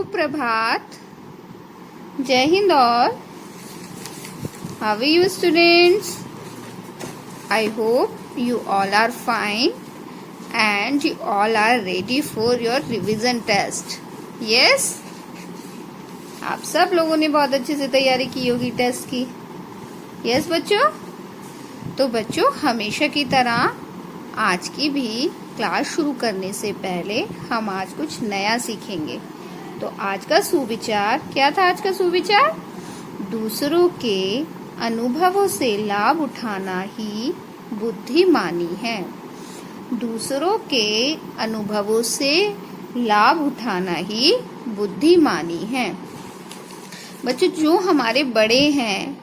सुप्रभात, जय Hind all. How are you students? I hope you all are fine and you all are ready for your revision test. Yes? आप सब लोगों ने बहुत अच्छे से तैयारी की होगी टेस्ट की. यस बच्चों. तो बच्चों, हमेशा की तरह आज की भी क्लास शुरू करने से पहले हम आज कुछ नया सीखेंगे. तो आज का सुविचार क्या था? आज का सुविचार दूसरों के अनुभवों से लाभ उठाना ही बुद्धिमानी है. दूसरों के अनुभवों से लाभ उठाना ही बुद्धिमानी है. बच्चों, जो हमारे बड़े हैं,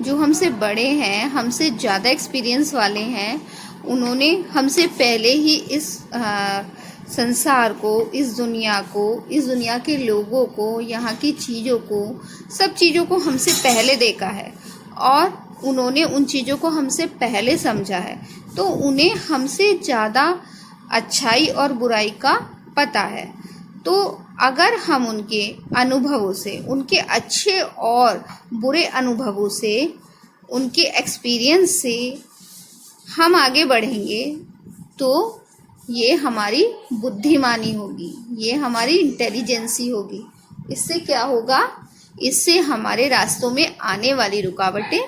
जो हमसे बड़े हैं, हमसे ज़्यादा एक्सपीरियंस वाले हैं, उन्होंने हमसे पहले ही इस संसार को, इस दुनिया के लोगों को, यहाँ की चीज़ों को, सब चीज़ों को हमसे पहले देखा है और उन्होंने उन चीज़ों को हमसे पहले समझा है. तो उन्हें हमसे ज़्यादा अच्छाई और बुराई का पता है. तो अगर हम उनके अनुभवों से, उनके अच्छे और बुरे अनुभवों से, उनके एक्सपीरियंस से हम आगे बढ़ेंगे तो ये हमारी बुद्धिमानी होगी, ये हमारी इंटेलिजेंसी होगी. इससे क्या होगा? इससे हमारे रास्तों में आने वाली रुकावटें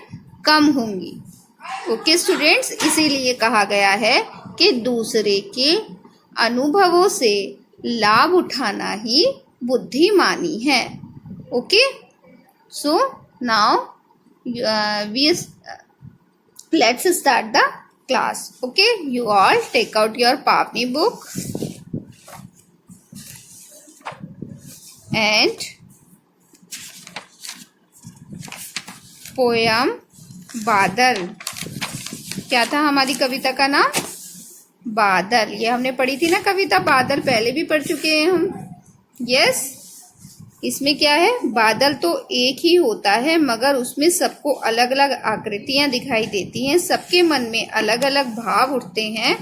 कम होंगी. ओके स्टूडेंट्स, इसीलिए कहा गया है कि दूसरे के अनुभवों से लाभ उठाना ही बुद्धिमानी है. Okay, so now let's start the class. Okay, you all take out your Papni book and poem बादल. क्या था हमारी कविता का नाम? बादल. ये हमने पढ़ी थी ना कविता बादल, पहले भी पढ़ चुके हैं हम. यस. इसमें क्या है? बादल तो एक ही होता है मगर उसमें सबको अलग अलग आकृतियां दिखाई देती हैं, सबके मन में अलग अलग भाव उठते हैं.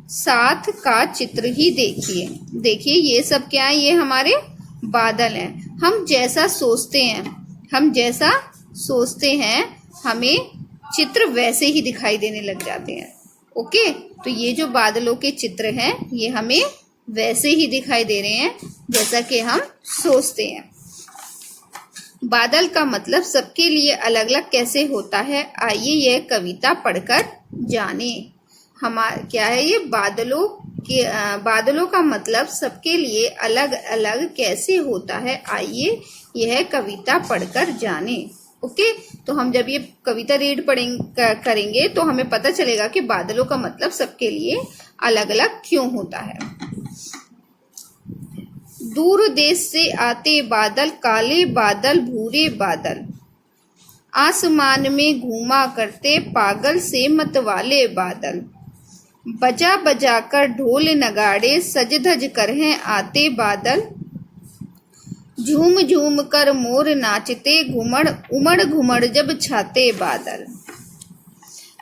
साथ का चित्र ही देखिए ये सब क्या है? ये हमारे बादल हैं. हम जैसा सोचते हैं हमें चित्र वैसे ही दिखाई देने लग जाते हैं. ओके, तो ये जो बादलों के चित्र हैं ये हमें वैसे ही दिखाई दे रहे हैं जैसा कि हम सोचते हैं. बादल का मतलब सबके लिए अलग अलग कैसे होता है, आइए यह कविता पढ़कर जाने. क्या है ये? बादलों का मतलब सबके लिए अलग अलग कैसे होता है, आइए यह कविता पढ़कर जाने. ओके, तो हम जब ये कविता रीड करेंगे तो हमें पता चलेगा कि बादलों का मतलब सबके लिए अलग अलग क्यों होता है. दूर देश से आते बादल, काले बादल, भूरे बादल, आसमान में घूमा करते पागल से मतवाले बादल. बजा बजा कर ढोल नगाड़े, सज धज कर हैं आते बादल. झूम झूम कर मोर नाचते, उमड़ घुमड़ जब छाते बादल.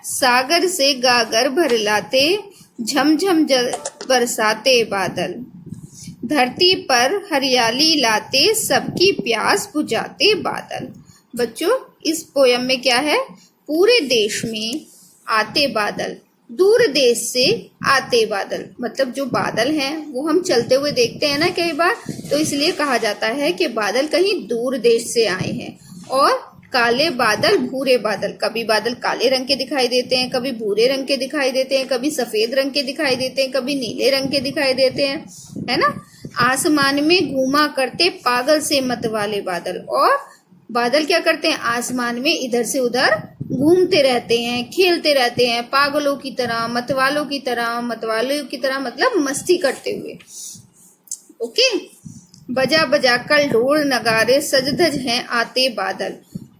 सागर से गागर भर लाते, झमझम बरसाते बादल. धरती पर हरियाली लाते, सबकी प्यास बुझाते बादल. बच्चों, इस पोयम में क्या है? पूरे देश में आते बादल, दूर देश से आते बादल. मतलब जो बादल हैं वो हम चलते हुए देखते हैं ना कई बार, तो इसलिए कहा जाता है कि बादल कहीं दूर देश से आए हैं. और काले बादल, भूरे बादल, कभी बादल काले रंग के दिखाई देते हैं, कभी भूरे रंग के दिखाई देते हैं, कभी सफेद रंग के दिखाई देते हैं, कभी नीले रंग के दिखाई देते हैं, है ना. आसमान में घूमा करते पागल से मतवाले बादल. और बादल क्या करते हैं? आसमान में इधर से उधर घूमते रहते हैं, खेलते रहते हैं, पागलों की तरह, मतवालों की तरह मतलब मस्ती करते हुए. ओके. बजा बजा कर ढोल नगाड़े, सज धज हैं आते बादल.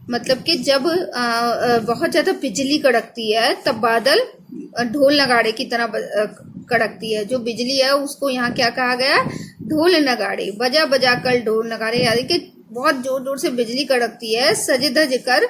मतलब कि जब बहुत ज्यादा बिजली कड़कती है तब बादल ढोल नगाड़े की तरह कड़कती है. जो बिजली है उसको यहाँ क्या कहा गया? ढोल नगाड़े. बजा बजा कर ढोल नगाड़े, यानी कि बहुत जोर जोर से बिजली कड़कती है. सज धज कर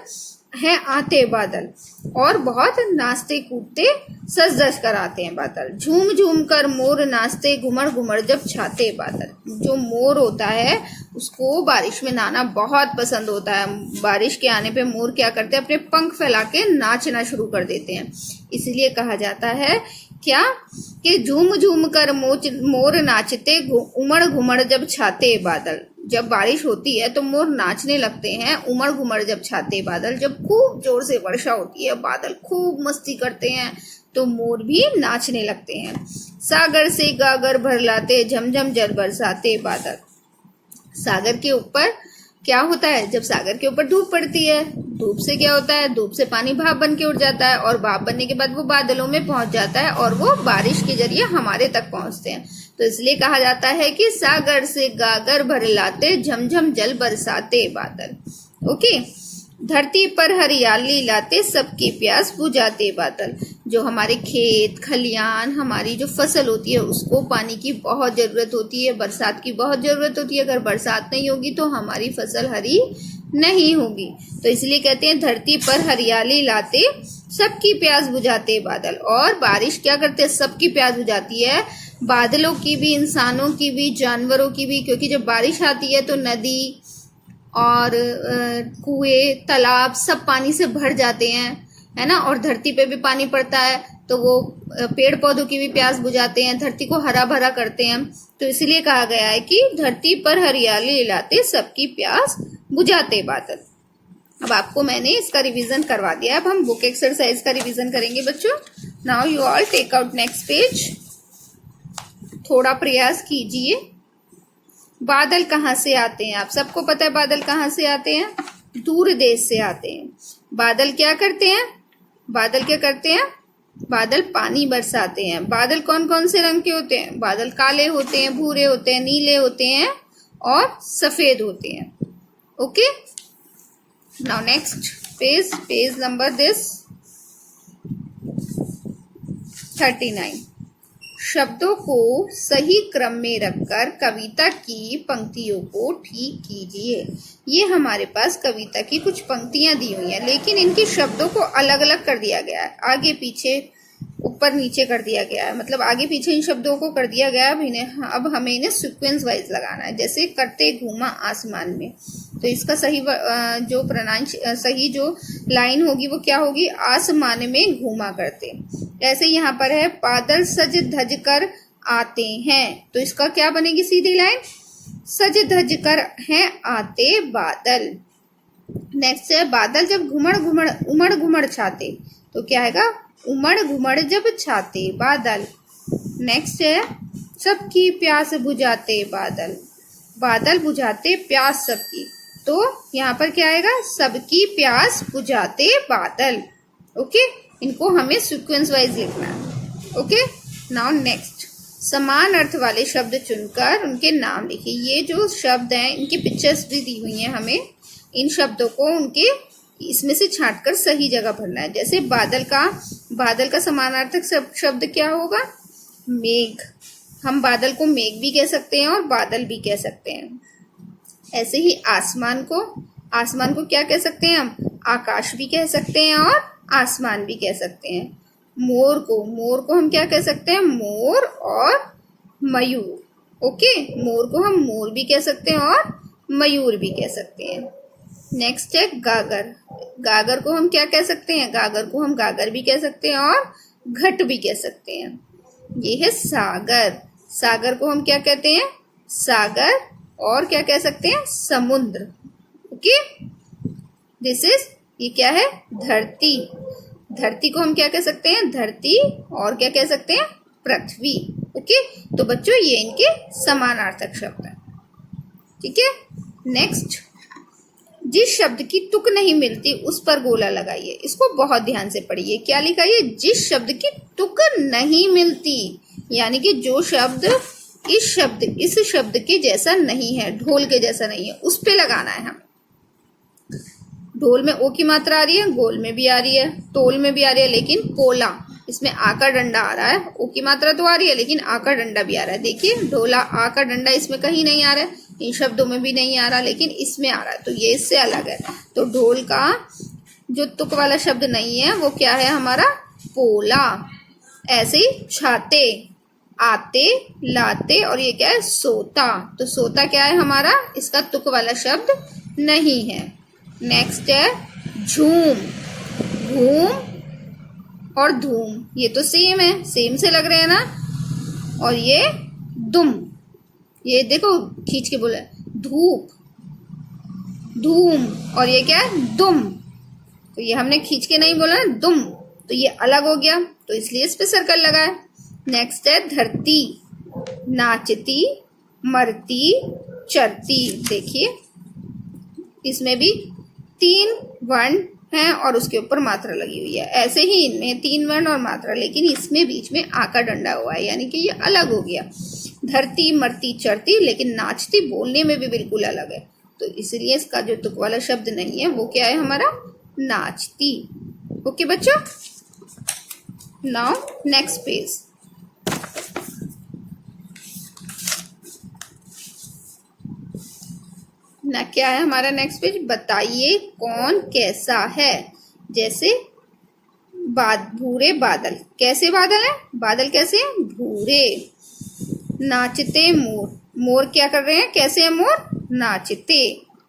हैं आते बादल, और बहुत नाचते कूदते सज धज कर आते हैं बादल. झूम झूम कर मोर नाचते, घुमड़ घुमड़ जब छाते बादल. जो मोर होता है उसको बारिश में नहाना बहुत पसंद होता है। बारिश के आने पे मोर क्या करते हैं, अपने पंख फैला के नाचना शुरू कर देते हैं। इसलिए कहा जाता है क्या कि झूम झूम कर मोर नाचते, उमड़ घुमड़ जब छाते बादल। जब बारिश होती है तो मोर नाचने लगते हैं, उमड़ घुमड़ जब छाते बादल। जब खूब जोर से वर्षा होती है, बादल खूब मस्ती करते हैं, तो मोर भी नाचने लगते हैं। सागर से गागर भर लाते, झमझम जल बरसाते बादल। सागर के ऊपर क्या होता है, जब सागर के ऊपर धूप पड़ती है, धूप से क्या होता है, धूप से पानी भाप बन के उड़ जाता है, और भाप बनने के बाद वो बादलों में पहुंच जाता है, और वो बारिश के जरिए हमारे तक पहुंचते हैं। तो इसलिए कहा जाता है कि सागर से गागर भर लाते, झमझम जल बरसाते बादल। ओके, धरती पर हरियाली लाते, सबकी प्यास बुझाते बादल। जो हमारे खेत खलियान, हमारी जो फसल होती है, उसको पानी की बहुत जरूरत होती है, बरसात की बहुत जरूरत होती है। अगर बरसात नहीं होगी तो हमारी फसल हरी नहीं होगी। तो इसलिए कहते हैं धरती पर हरियाली लाते, सबकी प्यास बुझाते बादल। और बारिश क्या करते हैं, सबकी प्यास बुझाती है, बादलों की भी, इंसानों की भी, जानवरों की भी। क्योंकि जब बारिश आती है तो नदी और कुएं तालाब सब पानी से भर जाते हैं, है ना। और धरती पे भी पानी पड़ता है तो वो पेड़ पौधों की भी प्यास बुझाते हैं, धरती को हरा भरा करते हैं। तो इसलिए कहा गया है कि धरती पर हरियाली लाते, सबकी प्यास बुझाते बादल। अब आपको मैंने इसका रिवीजन करवा दिया। अब हम बुक एक्सरसाइज का रिवीजन करेंगे बच्चों। Now you all take out next page. थोड़ा प्रयास कीजिए। बादल कहाँ से आते हैं, आप सबको पता है बादल कहाँ से आते हैं, दूर देश से आते हैं। बादल क्या करते हैं, बादल क्या करते हैं, बादल पानी बरसाते हैं। बादल कौन कौन से रंग के होते हैं, बादल काले होते हैं, भूरे होते हैं, नीले होते हैं और सफेद होते हैं। Okay, now next page, page number this 39। शब्दों को सही क्रम में रखकर कविता की पंक्तियों को ठीक कीजिए। ये हमारे पास कविता की कुछ पंक्तियां दी हुई हैं, लेकिन इनके शब्दों को अलग अलग कर दिया गया है, आगे पीछे ऊपर नीचे कर दिया गया है। मतलब आगे पीछे इन शब्दों को कर दिया गया है। अब हमें इन्हें सीक्वेंस वाइज लगाना है। जैसे करते घूमा आसमान में, तो इसका सही जो सही जो लाइन होगी वो क्या होगी, आसमान में घूमा करते। ऐसे यहाँ पर है बादल सज धज कर आते हैं, तो इसका क्या बनेगी सीधी लाइन, सज धज कर हैं आते बादल। नेक्स्ट है बादल जब उमड़ घुमड़ छाते, तो क्या आएगा, उमड़ घुमड़ जब छाते बादल। नेक्स्ट है सबकी प्यास बुझाते बादल, बादल बुझाते प्यास सबकी, तो यहाँ पर क्या आएगा, सबकी प्यास बुझाते बादल। ओके, इनको हमें सीक्वेंस वाइज लिखना है। ओके, नाउ नेक्स्ट, समान अर्थ वाले शब्द चुनकर उनके नाम लिखिए। ये जो शब्द हैं इनकी पिक्चर्स भी दी हुई हैं हमें। इन शब्दों को उनके इसमें से छांटकर सही जगह भरना है। जैसे बादल का समानार्थक शब्द क्या होगा, मेघ। हम बादल को मेघ भी कह सकते हैं और बादल भी कह सकते हैं। ऐसे ही आसमान को क्या कह सकते हैं हम, आकाश भी कह सकते हैं और आसमान भी कह सकते हैं। मोर को हम क्या कह सकते हैं, मोर और मयूर। ओके, मोर को हम मोर भी कह सकते हैं और मयूर भी कह सकते हैं। नेक्स्ट है गागर को हम क्या कह सकते हैं, गागर को हम गागर भी कह सकते हैं और घट भी कह सकते हैं। ये है सागर को हम क्या कहते हैं, सागर, और क्या कह सकते हैं, समुद्र। ओके, ये क्या है, धरती को हम क्या कह सकते हैं, धरती, और क्या कह सकते हैं, पृथ्वी। ओके, तो बच्चों ये इनके समानार्थक शब्द हैं। ठीक है, नेक्स्ट, जिस शब्द की तुक नहीं मिलती उस पर गोला लगाइए। इसको बहुत ध्यान से पढ़िए। क्या लिखा है, जिस शब्द की तुक नहीं मिलती, यानी कि जो शब्द इस शब्द के जैसा नहीं है, ढोल के जैसा नहीं है, उस पे लगाना है हमें। ढोल में ओ की मात्रा आ रही है, गोल में भी आ रही है, तोल में भी आ रही है, लेकिन पोला, इसमें आ का डंडा आ रहा है। ओ की मात्रा तो आ रही है लेकिन आ का डंडा भी आ रहा है। देखिए, ढोला, आ का डंडा इसमें कहीं नहीं आ रहा है, इन शब्दों में भी नहीं आ रहा, लेकिन इसमें आ रहा है, तो ये इससे अलग है। तो ढोल का जो तुक वाला शब्द नहीं है वो क्या है हमारा, पोला। ऐसे ही छाते, आते, लाते और ये क्या है सोता। तो सोता क्या है हमारा, इसका तुक वाला शब्द नहीं है। नेक्स्ट है झूम। घूम और धूम ये तो सेम है, सेम से लग रहे हैं ना। और ये दुम, ये देखो खींच के बोला धूप, धूम और ये क्या है दुम। तो ये हमने खींच के नहीं बोला ना दुम, तो ये अलग हो गया, तो इसलिए इस पे सर्कल लगा है। नेक्स्ट है धरती। नाचती, मरती, चरती। देखिए इसमें भी 3 वर्ण हैं और उसके ऊपर मात्रा लगी हुई है। ऐसे ही इनमें 3 वर्ण और मात्रा, लेकिन इसमें बीच में आ का डंडा हुआ है, यानी कि ये अलग हो गया। धरती, मरती, चरती, लेकिन नाचती बोलने में भी बिल्कुल अलग है। तो इसलिए इसका जो तुक वाला शब्द नहीं है वो क्या है हमारा, नाचती। ओके बच्चों, नाउ नेक्स्ट पेज। ना क्या है हमारा नेक्स्ट पेज, बताइए कौन कैसा है। जैसे भूरे बादल, कैसे बादल है, बादल कैसे है, भूरे। नाचते मोर, मोर क्या कर रहे हैं, कैसे है मोर, नाचते,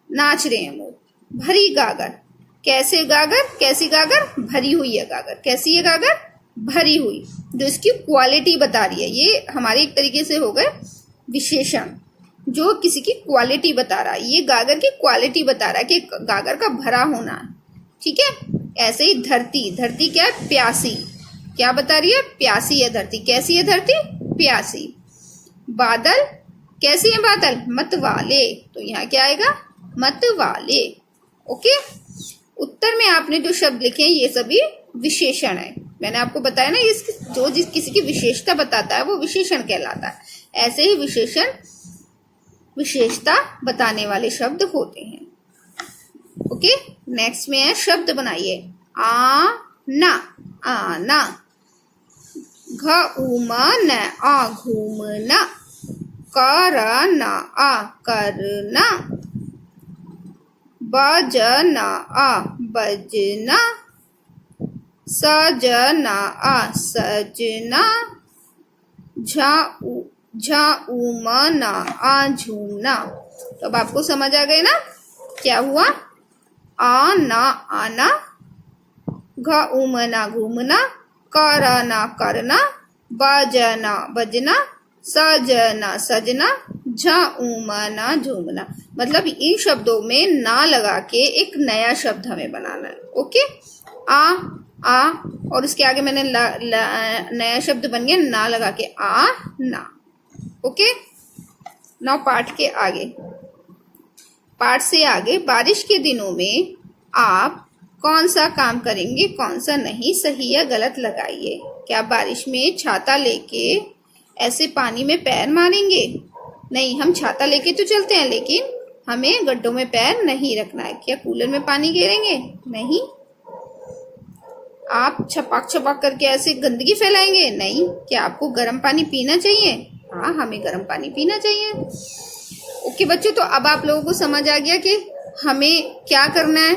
नाच रहे हैं मोर। भरी गागर, कैसे गागर, कैसी गागर, भरी हुई है गागर, कैसी है गागर, भरी हुई। जो इसकी क्वालिटी बता रही है, ये हमारे एक तरीके से हो गए विशेषण, जो किसी की क्वालिटी बता रहा है। ये गागर की क्वालिटी बता रहा है कि गागर का भरा होना है, ठीक है। ऐसे ही धरती, धरती क्या है, प्यासी, क्या बता रही है, प्यासी है धरती। कैसी है धरती, प्यासी। बादल, कैसी है बादल, मत वाले, तो यहाँ क्या आएगा, मत वाले। ओके, उत्तर में आपने जो शब्द लिखे हैं ये सभी विशेषण है। मैंने आपको बताया ना, जो किसी की विशेषता बताता है वो विशेषण कहलाता है। ऐसे ही विशेषण विशेषता बताने वाले शब्द होते हैं। ओके, नेक्स्ट में है शब्द बनाइए। आना, आना। घूमना, आ घूमना। करना, आ करना। बजना, आ बजना। सजना, आ सजना। झूमना, आ झूमना। तो अब आपको समझ आ गए ना क्या हुआ, आना आना, घूमना घूमना, करना करना, बजना बजना, सजना सजना, झूमना झूमना। मतलब इन शब्दों में ना लगा के एक नया शब्द हमें बनाना है। ओके, आ और उसके आगे मैंने नया शब्द बन गया ना लगा के, आ ना। ओके, नाउ पाठ के आगे, पाठ से आगे। बारिश के दिनों में आप कौन सा काम करेंगे, कौन सा नहीं, सही या गलत लगाइए। क्या बारिश में छाता लेके ऐसे पानी में पैर मारेंगे? नहीं, हम छाता लेके तो चलते हैं, लेकिन हमें गड्ढों में पैर नहीं रखना है। क्या कूलर में पानी गिरेंगे? नहीं। आप छपाक छपाक करके ऐसे गंदगी फैलाएंगे? नहीं। क्या आपको गर्म पानी पीना चाहिए? हाँ, हमें गर्म पानी पीना चाहिए। ओके बच्चों, तो अब आप लोगों को समझ आ गया कि हमें क्या करना है,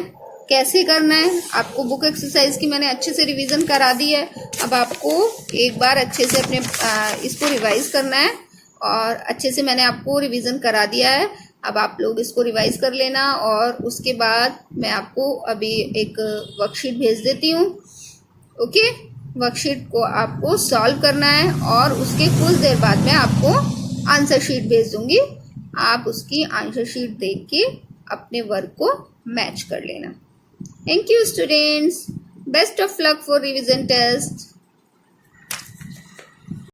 कैसे करना है। आपको बुक एक्सरसाइज की मैंने अच्छे से रिवीजन करा दी है। अब आपको एक बार अच्छे से अपने इसको रिवाइज करना है, और अच्छे से मैंने आपको रिवीजन करा दिया है। अब आप लोग इसको रिवाइज कर लेना, और उसके बाद मैं आपको अभी एक वर्कशीट भेज देती हूँ। ओके, वर्कशीट को आपको सॉल्व करना है, और उसके कुछ देर बाद मैं आपको आंसर शीट भेज दूंगी। आप उसकी आंसर शीट देख के अपने वर्क को मैच कर लेना। Thank you students, best of luck for revision test.